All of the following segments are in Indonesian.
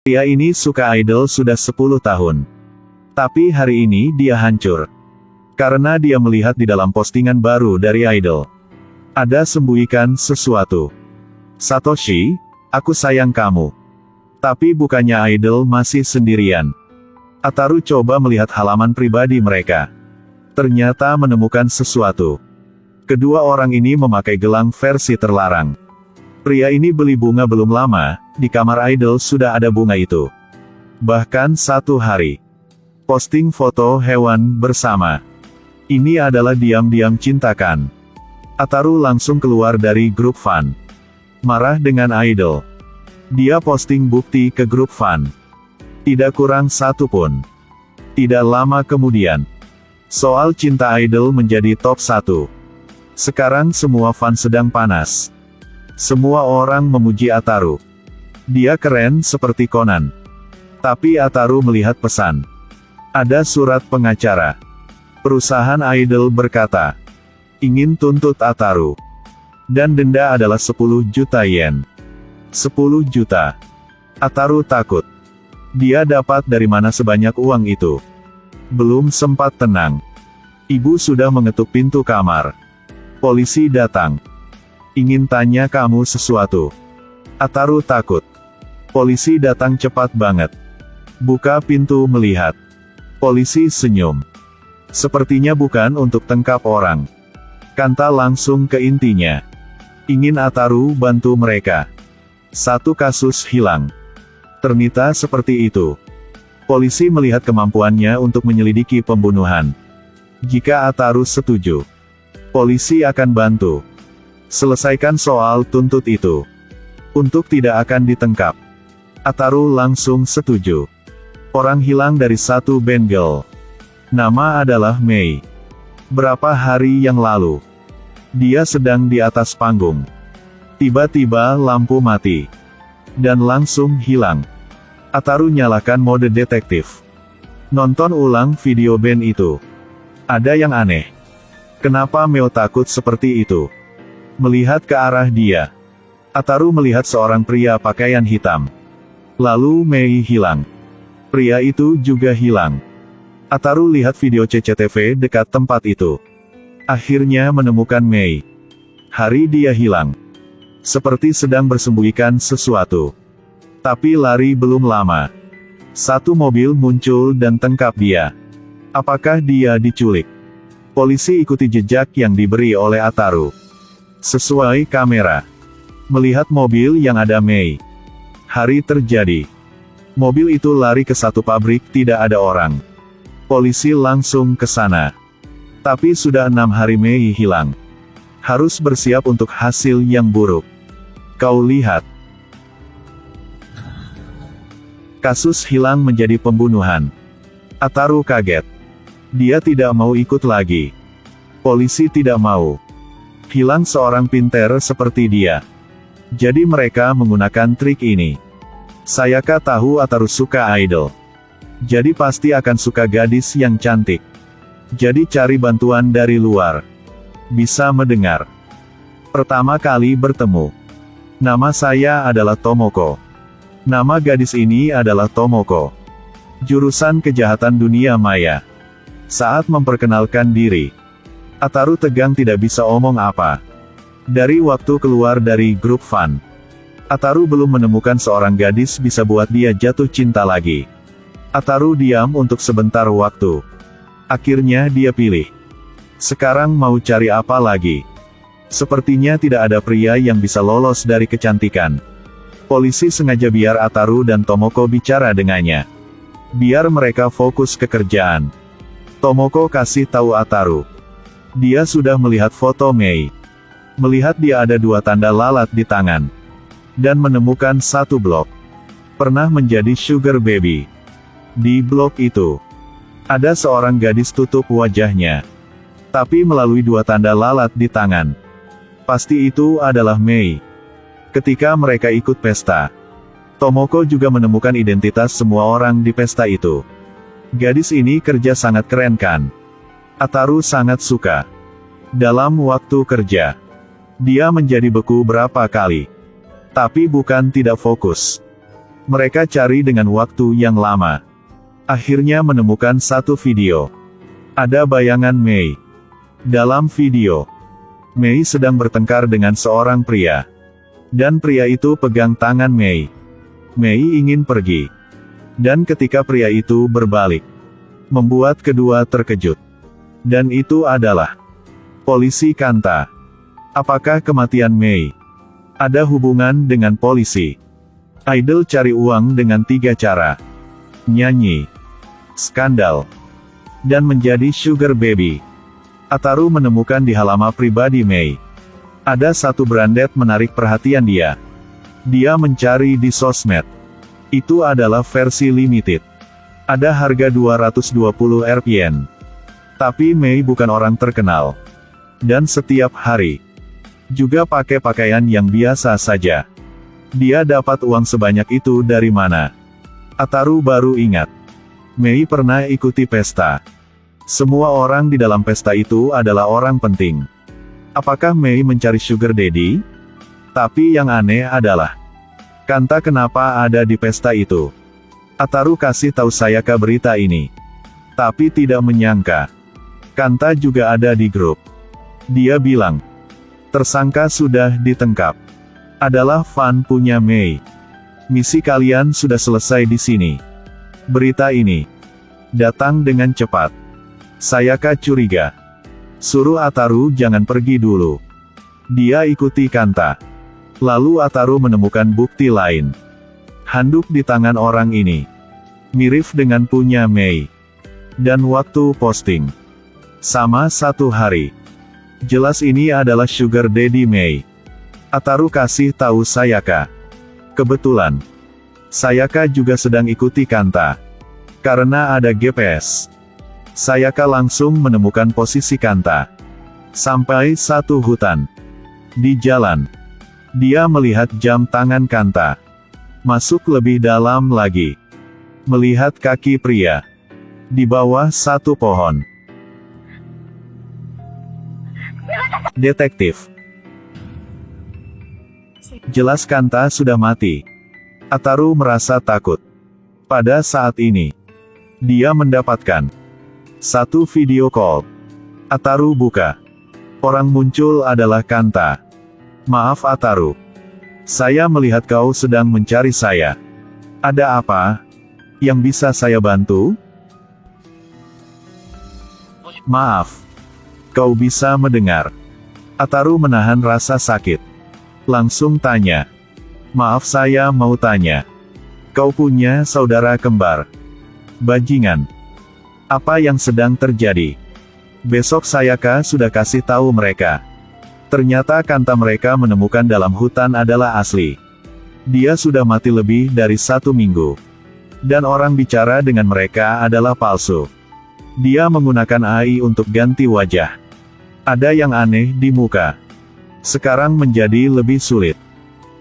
Pria ini suka idol sudah 10 tahun. Tapi hari ini dia hancur. Karena dia melihat di dalam postingan baru dari idol. Ada sembunyikan sesuatu. Satoshi, aku sayang kamu. Tapi bukannya idol masih sendirian. Ataru coba melihat halaman pribadi mereka. Ternyata menemukan sesuatu. Kedua orang ini memakai gelang versi terlarang. Pria ini beli bunga belum lama, di kamar idol sudah ada bunga itu. Bahkan satu hari. Posting foto hewan bersama. Ini adalah diam-diam cintakan. Ataru langsung keluar dari grup fan. Marah dengan idol. Dia posting bukti ke grup fan. Tidak kurang satu pun. Tidak lama kemudian. Soal cinta idol menjadi top 1. Sekarang semua fan sedang panas. Semua orang memuji Ataru. Dia keren seperti Conan. Tapi Ataru melihat pesan. Ada surat pengacara. Perusahaan idol berkata, ingin tuntut Ataru. Dan denda adalah 10 juta yen. 10 juta. Ataru takut. Dia dapat dari mana sebanyak uang itu? Belum sempat tenang. Ibu sudah mengetuk pintu kamar. Polisi datang. Ingin tanya kamu sesuatu. Ataru takut. Polisi datang cepat banget. Buka pintu melihat. Polisi senyum. Sepertinya bukan untuk tangkap orang. Kanta langsung ke intinya. Ingin Ataru bantu mereka. Satu kasus hilang. Ternyata seperti itu. Polisi melihat kemampuannya untuk menyelidiki pembunuhan. Jika Ataru setuju, polisi akan bantu. Selesaikan soal tuntut itu. Untuk tidak akan ditangkap. Ataru langsung setuju. Orang hilang dari satu band girl. Nama adalah Mei. Berapa hari yang lalu, dia sedang di atas panggung. Tiba-tiba lampu mati. Dan langsung hilang. Ataru nyalakan mode detektif. Nonton ulang video band itu. Ada yang aneh. Kenapa Meo takut seperti itu? Melihat ke arah dia. Ataru melihat seorang pria pakaian hitam. Lalu Mei hilang. Pria itu juga hilang. Ataru lihat video CCTV dekat tempat itu. Akhirnya menemukan Mei. Hari dia hilang. Seperti sedang bersembunyikan sesuatu. Tapi lari belum lama. Satu mobil muncul dan tangkap dia. Apakah dia diculik? Polisi ikuti jejak yang diberi oleh Ataru. Sesuai kamera. Melihat mobil yang ada Mei. Hari terjadi. Mobil itu lari ke satu pabrik tidak ada orang. Polisi langsung ke sana. Tapi sudah 6 hari Mei hilang. Harus bersiap untuk hasil yang buruk. Kau lihat. Kasus hilang menjadi pembunuhan. Ataru kaget. Dia tidak mau ikut lagi. Polisi tidak mau. Hilang seorang pinter seperti dia. Jadi mereka menggunakan trik ini. Sayaka tahu Ataru suka idol. Jadi pasti akan suka gadis yang cantik. Jadi cari bantuan dari luar. Bisa mendengar. Pertama kali bertemu. Nama saya adalah Tomoko. Nama gadis ini adalah Tomoko. Jurusan kejahatan dunia maya. Saat memperkenalkan diri. Ataru tegang tidak bisa omong apa. Dari waktu keluar dari grup fan. Ataru belum menemukan seorang gadis bisa buat dia jatuh cinta lagi. Ataru diam untuk sebentar waktu. Akhirnya dia pilih. Sekarang mau cari apa lagi? Sepertinya tidak ada pria yang bisa lolos dari kecantikan. Polisi sengaja biar Ataru dan Tomoko bicara dengannya. Biar mereka fokus ke kerjaan. Tomoko kasih tahu Ataru. Dia sudah melihat foto Mei. Melihat dia ada 2 tanda lalat di tangan. Dan menemukan satu blok. Pernah menjadi sugar baby. Di blok itu. Ada seorang gadis tutup wajahnya. Tapi melalui 2 tanda lalat di tangan. Pasti itu adalah Mei. Ketika mereka ikut pesta. Tomoko juga menemukan identitas semua orang di pesta itu. Gadis ini kerja sangat keren kan? Ataru sangat suka. Dalam waktu kerja. Dia menjadi beku berapa kali. Tapi bukan tidak fokus. Mereka cari dengan waktu yang lama. Akhirnya menemukan satu video. Ada bayangan Mei. Dalam video, Mei sedang bertengkar dengan seorang pria. Dan pria itu pegang tangan Mei. Mei ingin pergi. Dan ketika pria itu berbalik, membuat kedua terkejut. Dan itu adalah polisi Kanta. Apakah kematian Mei ada hubungan dengan polisi? Idol cari uang dengan 3 cara. Nyanyi, skandal, dan menjadi sugar baby. Ataru menemukan di halaman pribadi Mei. Ada satu brandet menarik perhatian dia. Dia mencari di sosmed. Itu adalah versi limited. Ada harga 220 Rp. Tapi Mei bukan orang terkenal. Dan setiap hari juga pakai pakaian yang biasa saja. Dia dapat uang sebanyak itu dari mana? Ataru baru ingat. Mei pernah ikuti pesta. Semua orang di dalam pesta itu adalah orang penting. Apakah Mei mencari sugar daddy? Tapi yang aneh adalah, Kanta kenapa ada di pesta itu? Ataru kasih tahu Sayaka berita ini. Tapi tidak menyangka, Kanta juga ada di grup. Dia bilang, tersangka sudah ditangkap. Adalah fan punya Mei. Misi kalian sudah selesai di sini. Berita ini datang dengan cepat. Sayaka curiga. Suruh Ataru jangan pergi dulu. Dia ikuti Kanta. Lalu Ataru menemukan bukti lain. Handuk di tangan orang ini mirip dengan punya Mei. Dan waktu posting sama 1 hari. Jelas ini adalah sugar daddy Mei. Ataru kasih tahu Sayaka. Kebetulan, Sayaka juga sedang ikuti Kanta. Karena ada GPS, Sayaka langsung menemukan posisi Kanta. Sampai satu hutan. Di jalan, dia melihat jam tangan Kanta. Masuk lebih dalam lagi. Melihat kaki pria di bawah satu pohon. Detektif. Jelas Kanta sudah mati. Ataru merasa takut. Pada saat ini, dia mendapatkan satu video call. Ataru buka. Orang muncul adalah Kanta. Maaf Ataru. Saya melihat kau sedang mencari saya. Ada apa yang bisa saya bantu? Maaf. Kau bisa mendengar. Ataru menahan rasa sakit. Langsung tanya. Maaf saya mau tanya. Kau punya saudara kembar? Bajingan. Apa yang sedang terjadi? Besok Sayaka sudah kasih tahu mereka. Ternyata Kanta mereka menemukan dalam hutan adalah asli. Dia sudah mati lebih dari 1 minggu. Dan orang bicara dengan mereka adalah palsu. Dia menggunakan AI untuk ganti wajah. Ada yang aneh di muka. Sekarang menjadi lebih sulit.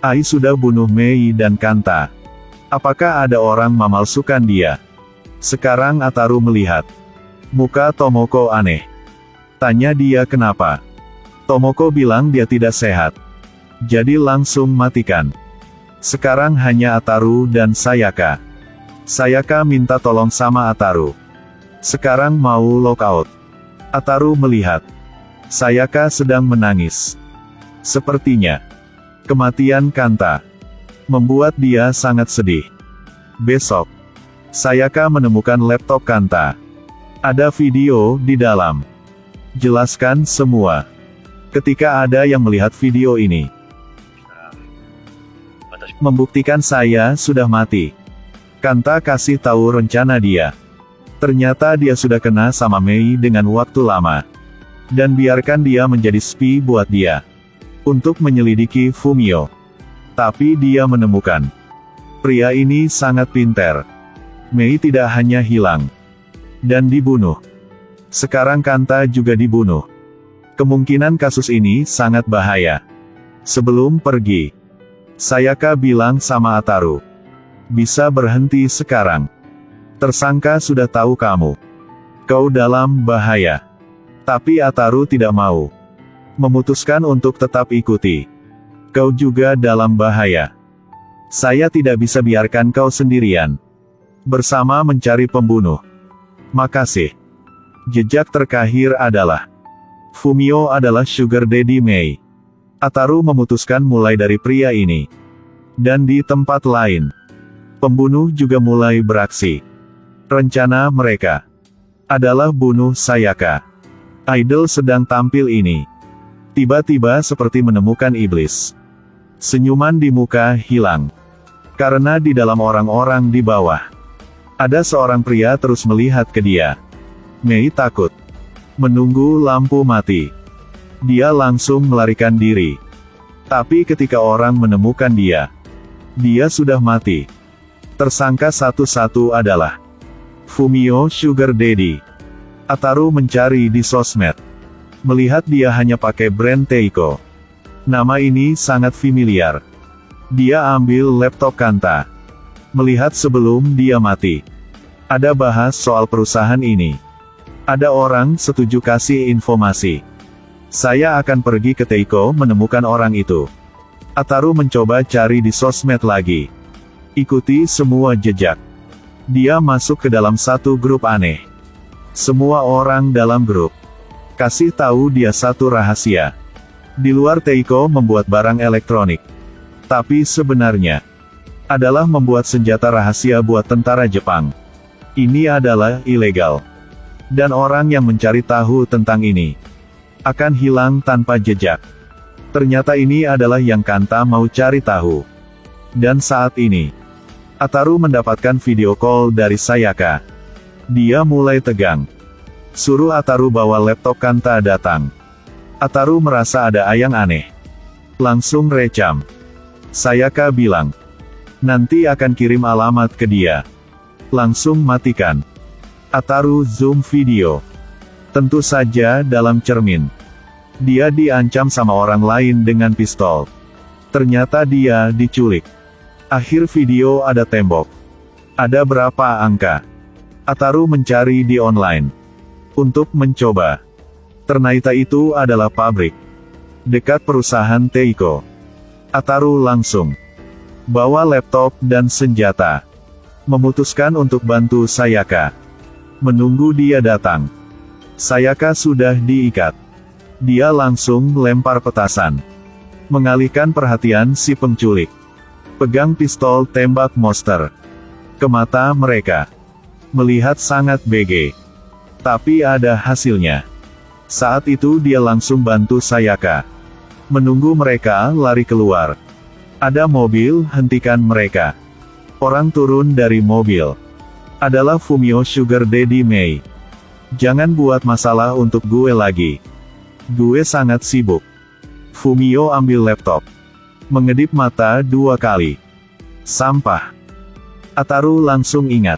AI sudah bunuh Mei dan Kanta. Apakah ada orang memalsukan dia? Sekarang Ataru melihat muka Tomoko aneh. Tanya dia kenapa. Tomoko bilang dia tidak sehat. Jadi langsung matikan. Sekarang hanya Ataru dan Sayaka. Sayaka minta tolong sama Ataru. Sekarang mau lockout. Ataru melihat Sayaka sedang menangis. Sepertinya kematian Kanta membuat dia sangat sedih. Besok, Sayaka menemukan laptop Kanta. Ada video di dalam. Jelaskan semua. Ketika ada yang melihat video ini, membuktikan saya sudah mati. Kanta kasih tahu rencana dia. Ternyata dia sudah kena sama Mei dengan waktu lama. Dan biarkan dia menjadi spy buat dia. Untuk menyelidiki Fumio. Tapi dia menemukan. Pria ini sangat pintar. Mei tidak hanya hilang. Dan dibunuh. Sekarang Kanta juga dibunuh. Kemungkinan kasus ini sangat bahaya. Sebelum pergi, Sayaka bilang sama Ataru. Bisa berhenti sekarang. Tersangka sudah tahu kamu. Kau dalam bahaya. Tapi Ataru tidak mau. Memutuskan untuk tetap ikuti. Kau juga dalam bahaya. Saya tidak bisa biarkan kau sendirian. Bersama mencari pembunuh. Makasih. Jejak terakhir adalah Fumio adalah Sugar Daddy Mei. Ataru memutuskan mulai dari pria ini. Dan di tempat lain, pembunuh juga mulai beraksi. Rencana mereka adalah bunuh Sayaka. Idol sedang tampil ini. Tiba-tiba seperti menemukan iblis. Senyuman di muka hilang. Karena di dalam orang-orang di bawah, ada seorang pria terus melihat ke dia. Mei takut. Menunggu lampu mati. Dia langsung melarikan diri. Tapi ketika orang menemukan dia sudah mati. Tersangka satu-satu adalah Fumio Sugar Daddy. Ataru mencari di sosmed. Melihat dia hanya pakai brand Teiko. Nama ini sangat familiar. Dia ambil laptop Kanta. Melihat sebelum dia mati. Ada bahas soal perusahaan ini. Ada orang setuju kasih informasi. Saya akan pergi ke Teiko menemukan orang itu. Ataru mencoba cari di sosmed lagi. Ikuti semua jejak. Dia masuk ke dalam satu grup aneh. Semua orang dalam grup kasih tahu dia satu rahasia. Di luar Teiko membuat barang elektronik. Tapi sebenarnya adalah membuat senjata rahasia buat tentara Jepang. Ini adalah ilegal. Dan orang yang mencari tahu tentang ini akan hilang tanpa jejak. Ternyata ini adalah yang Kanta mau cari tahu. Dan saat ini, Ataru mendapatkan video call dari Sayaka. Dia mulai tegang. Suruh Ataru bawa laptop Kanta datang. Ataru merasa ada yang aneh. Langsung recam. Sayaka bilang, nanti akan kirim alamat ke dia. Langsung matikan. Ataru zoom video. Tentu saja dalam cermin. Dia diancam sama orang lain dengan pistol. Ternyata dia diculik. Akhir video ada tembok. Ada berapa angka? Ataru mencari di online. Untuk mencoba. Ternyata itu adalah pabrik. Dekat perusahaan Teiko. Ataru langsung bawa laptop dan senjata. Memutuskan untuk bantu Sayaka. Menunggu dia datang. Sayaka sudah diikat. Dia langsung lempar petasan. Mengalihkan perhatian si penculik. Pegang pistol tembak monster ke mata mereka. Melihat sangat BG. Tapi ada hasilnya. Saat itu dia langsung bantu Sayaka. Menunggu mereka lari keluar. Ada mobil, hentikan mereka. Orang turun dari mobil. Adalah Fumio Sugar Daddy Mei. Jangan buat masalah untuk gue lagi. Gue sangat sibuk. Fumio ambil laptop. Mengedip mata 2 kali. Sampah. Ataru langsung ingat.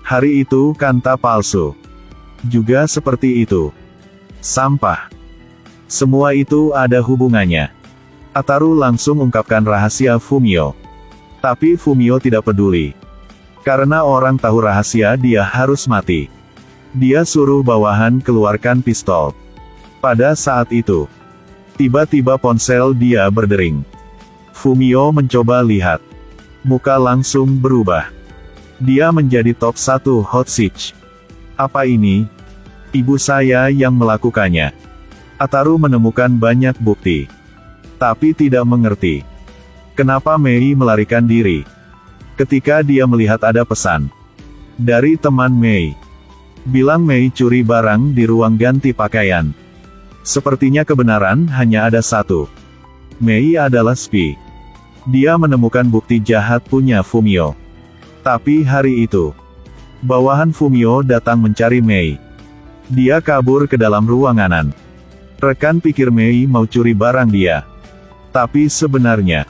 Hari itu Kanta palsu. Juga seperti itu. Sampah. Semua itu ada hubungannya. Ataru langsung ungkapkan rahasia Fumio. Tapi Fumio tidak peduli. Karena orang tahu rahasia dia harus mati. Dia suruh bawahan keluarkan pistol. Pada saat itu, tiba-tiba ponsel dia berdering. Fumio mencoba lihat. Muka langsung berubah. Dia menjadi top 1 hot search. Apa ini? Ibu saya yang melakukannya. Ataru menemukan banyak bukti. Tapi tidak mengerti. Kenapa Mei melarikan diri? Ketika dia melihat ada pesan dari teman Mei. Bilang Mei curi barang di ruang ganti pakaian. Sepertinya kebenaran hanya ada satu. Mei adalah spy. Dia menemukan bukti jahat punya Fumio. Tapi hari itu, bawahan Fumio datang mencari Mei. Dia kabur ke dalam ruanganan. Rekan pikir Mei mau curi barang dia. Tapi sebenarnya,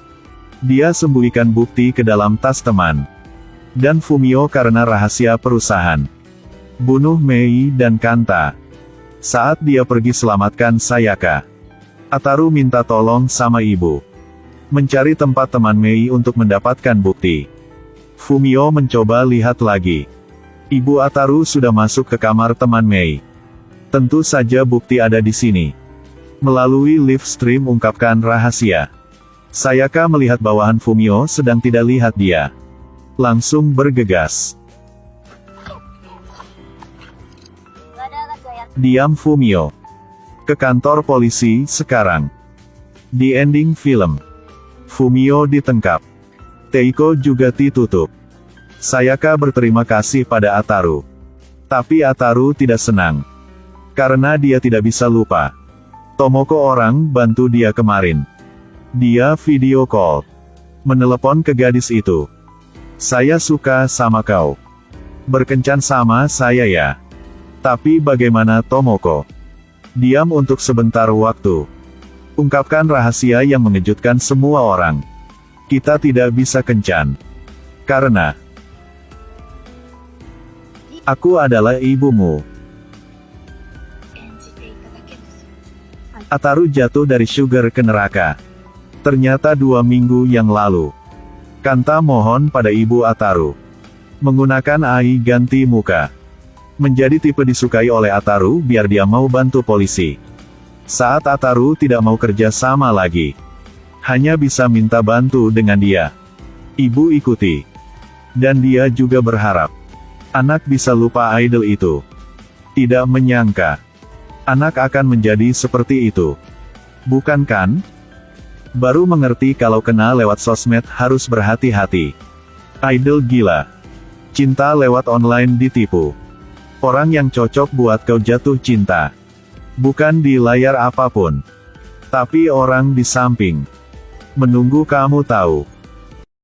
dia sembunyikan bukti ke dalam tas teman. Dan Fumio karena rahasia perusahaan. Bunuh Mei dan Kanta. Saat dia pergi selamatkan Sayaka, Ataru minta tolong sama ibu. Mencari tempat teman Mei untuk mendapatkan bukti. Fumio mencoba lihat lagi. Ibu Ataru sudah masuk ke kamar teman Mei. Tentu saja bukti ada di sini. Melalui live stream ungkapkan rahasia. Sayaka melihat bawahan Fumio sedang tidak lihat dia. Langsung bergegas. Diam Fumio. Ke kantor polisi sekarang. Di ending film, Fumio ditangkap. Teiko juga ditutup. Sayaka berterima kasih pada Ataru. Tapi Ataru tidak senang. Karena dia tidak bisa lupa. Tomoko orang bantu dia kemarin. Dia video call. Menelepon ke gadis itu. Saya suka sama kau. Berkencan sama saya ya. Tapi bagaimana Tomoko? Diam untuk sebentar waktu. Ungkapkan rahasia yang mengejutkan semua orang. Kita tidak bisa kencan. Karena aku adalah ibumu. Ataru jatuh dari Sugar ke neraka. Ternyata 2 minggu yang lalu. Kanta mohon pada ibu Ataru. Menggunakan Ai ganti muka. Menjadi tipe disukai oleh Ataru biar dia mau bantu polisi. Saat Ataru tidak mau kerja sama lagi. Hanya bisa minta bantu dengan dia. Ibu ikuti. Dan dia juga berharap. Anak bisa lupa idol itu. Tidak menyangka. Anak akan menjadi seperti itu. Bukan kan? Baru mengerti kalau kenal lewat sosmed harus berhati-hati. Idol gila. Cinta lewat online ditipu. Orang yang cocok buat kau jatuh cinta. Bukan di layar apapun. Tapi orang di samping. Menunggu kamu tahu.